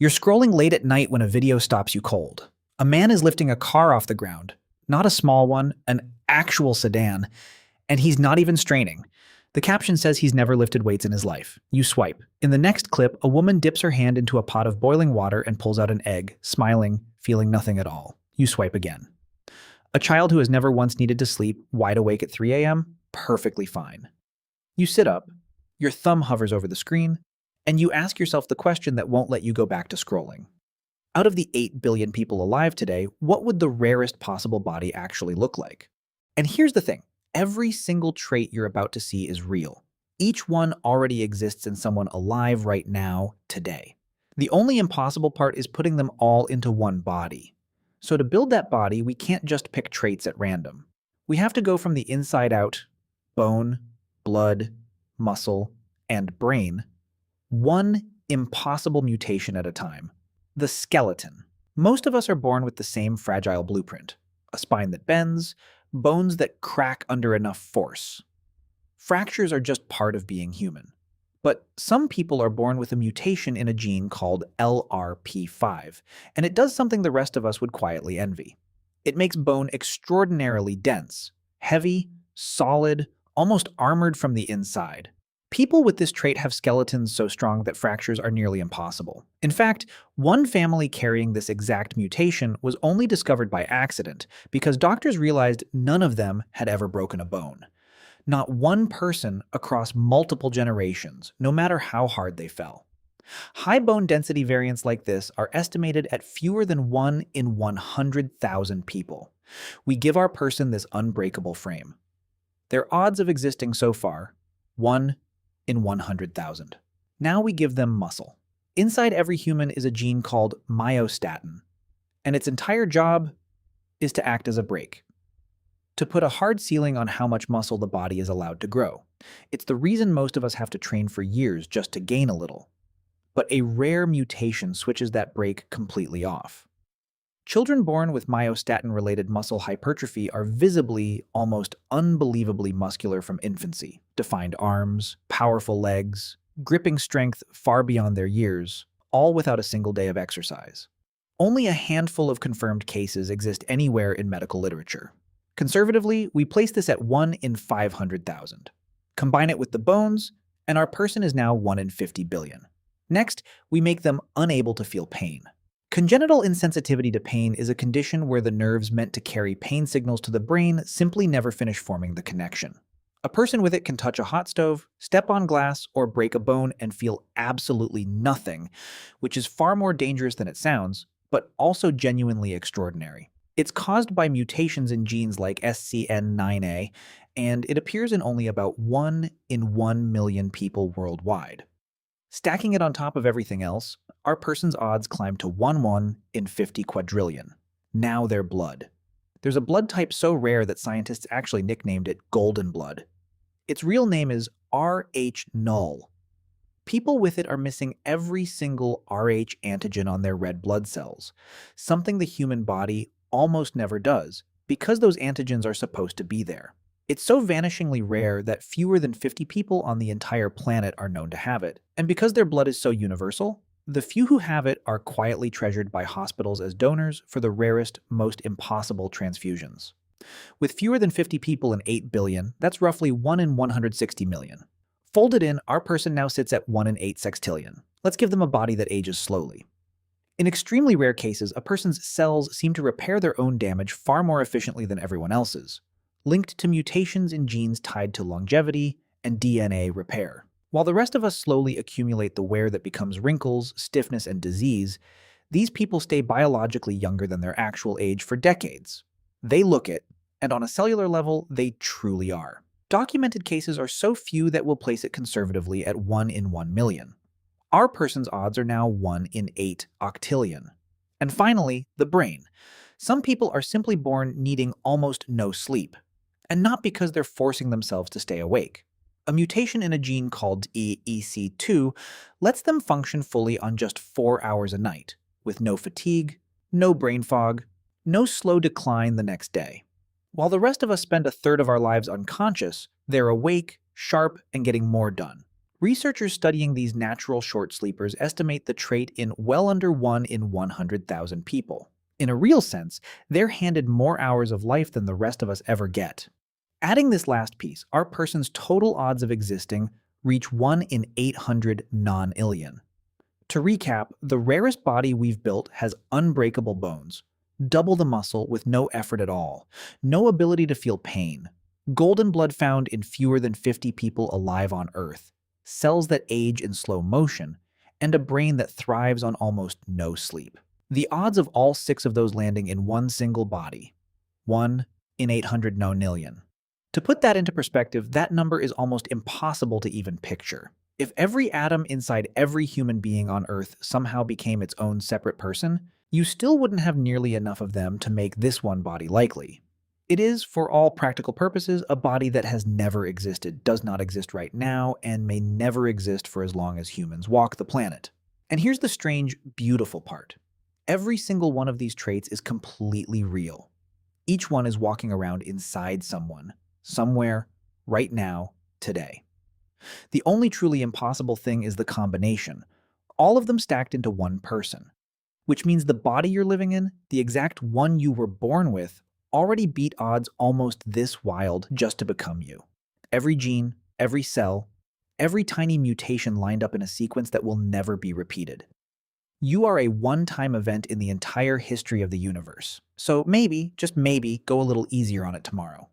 You're scrolling late at night when a video stops you cold. A man is lifting a car off the ground, not a small one, an actual sedan, and he's not even straining. The caption says he's never lifted weights in his life. You swipe. In the next clip, a woman dips her hand into a pot of boiling water and pulls out an egg, smiling, feeling nothing at all. You swipe again. A child who has never once needed to sleep, wide awake at 3 a.m., perfectly fine. You sit up, your thumb hovers over the screen, and you ask yourself the question that won't let you go back to scrolling. Out of the 8 billion people alive today, what would the rarest possible body actually look like? And here's the thing. Every single trait you're about to see is real. Each one already exists in someone alive right now, today. The only impossible part is putting them all into one body. So to build that body, we can't just pick traits at random. We have to go from the inside out, bone, blood, muscle, and brain, one impossible mutation at a time. The skeleton. Most of us are born with the same fragile blueprint. A spine that bends, bones that crack under enough force. Fractures are just part of being human. But some people are born with a mutation in a gene called LRP5, and it does something the rest of us would quietly envy. It makes bone extraordinarily dense, heavy, solid, almost armored from the inside. People with this trait have skeletons so strong that fractures are nearly impossible. In fact, one family carrying this exact mutation was only discovered by accident because doctors realized none of them had ever broken a bone. Not one person across multiple generations, no matter how hard they fell. High bone density variants like this are estimated at fewer than 1 in 100,000 people. We give our person this unbreakable frame. Their odds of existing so far, 1 in 100,000. Now we give them muscle. Inside every human is a gene called myostatin, and its entire job is to act as a brake, to put a hard ceiling on how much muscle the body is allowed to grow. It's the reason most of us have to train for years just to gain a little. But a rare mutation switches that brake completely off. Children born with myostatin-related muscle hypertrophy are visibly, almost unbelievably muscular from infancy. Defined arms, powerful legs, gripping strength far beyond their years, all without a single day of exercise. Only a handful of confirmed cases exist anywhere in medical literature. Conservatively, we place this at 1 in 500,000. Combine it with the bones, and our person is now 1 in 50 billion. Next, we make them unable to feel pain. Congenital insensitivity to pain is a condition where the nerves meant to carry pain signals to the brain simply never finish forming the connection. A person with it can touch a hot stove, step on glass, or break a bone and feel absolutely nothing, which is far more dangerous than it sounds, but also genuinely extraordinary. It's caused by mutations in genes like SCN9A, and it appears in only about 1 in 1 million people worldwide. Stacking it on top of everything else, our person's odds climb to 1 in 50 quadrillion. Now they're blood. There's a blood type so rare that scientists actually nicknamed it golden blood. Its real name is Rh null. People with it are missing every single Rh antigen on their red blood cells, something the human body almost never does, because those antigens are supposed to be there. It's so vanishingly rare that fewer than 50 people on the entire planet are known to have it. And because their blood is so universal, the few who have it are quietly treasured by hospitals as donors for the rarest, most impossible transfusions. With fewer than 50 people in 8 billion, that's roughly 1 in 160 million. Folded in, our person now sits at 1 in 8 sextillion. Let's give them a body that ages slowly. In extremely rare cases, a person's cells seem to repair their own damage far more efficiently than everyone else's, linked to mutations in genes tied to longevity and DNA repair. While the rest of us slowly accumulate the wear that becomes wrinkles, stiffness, and disease, these people stay biologically younger than their actual age for decades. They look it, and on a cellular level, they truly are. Documented cases are so few that we'll place it conservatively at 1 in 1 million. Our person's odds are now 1 in 8 octillion. And finally, the brain. Some people are simply born needing almost no sleep, and not because they're forcing themselves to stay awake. A mutation in a gene called EEC2 lets them function fully on just 4 hours a night, with no fatigue, no brain fog, no slow decline the next day. While the rest of us spend a third of our lives unconscious, they're awake, sharp, and getting more done. Researchers studying these natural short sleepers estimate the trait in well under 1 in 100,000 people. In a real sense, they're handed more hours of life than the rest of us ever get. Adding this last piece, our person's total odds of existing reach 1 in 800 non-alien. To recap, the rarest body we've built has unbreakable bones, double the muscle with no effort at all, no ability to feel pain, golden blood found in fewer than 50 people alive on Earth, cells that age in slow motion, and a brain that thrives on almost no sleep. The odds of all 6 of those landing in one single body, 1 in 800 nonillion. To put that into perspective, that number is almost impossible to even picture. If every atom inside every human being on Earth somehow became its own separate person, you still wouldn't have nearly enough of them to make this one body likely. It is, for all practical purposes, a body that has never existed, does not exist right now, and may never exist for as long as humans walk the planet. And here's the strange, beautiful part. Every single one of these traits is completely real. Each one is walking around inside someone, somewhere, right now, today. The only truly impossible thing is the combination, all of them stacked into one person, which means the body you're living in, the exact one you were born with, already beat odds almost this wild just to become you. Every gene, every cell, every tiny mutation lined up in a sequence that will never be repeated. You are a one-time event in the entire history of the universe. So maybe, just maybe, go a little easier on it tomorrow.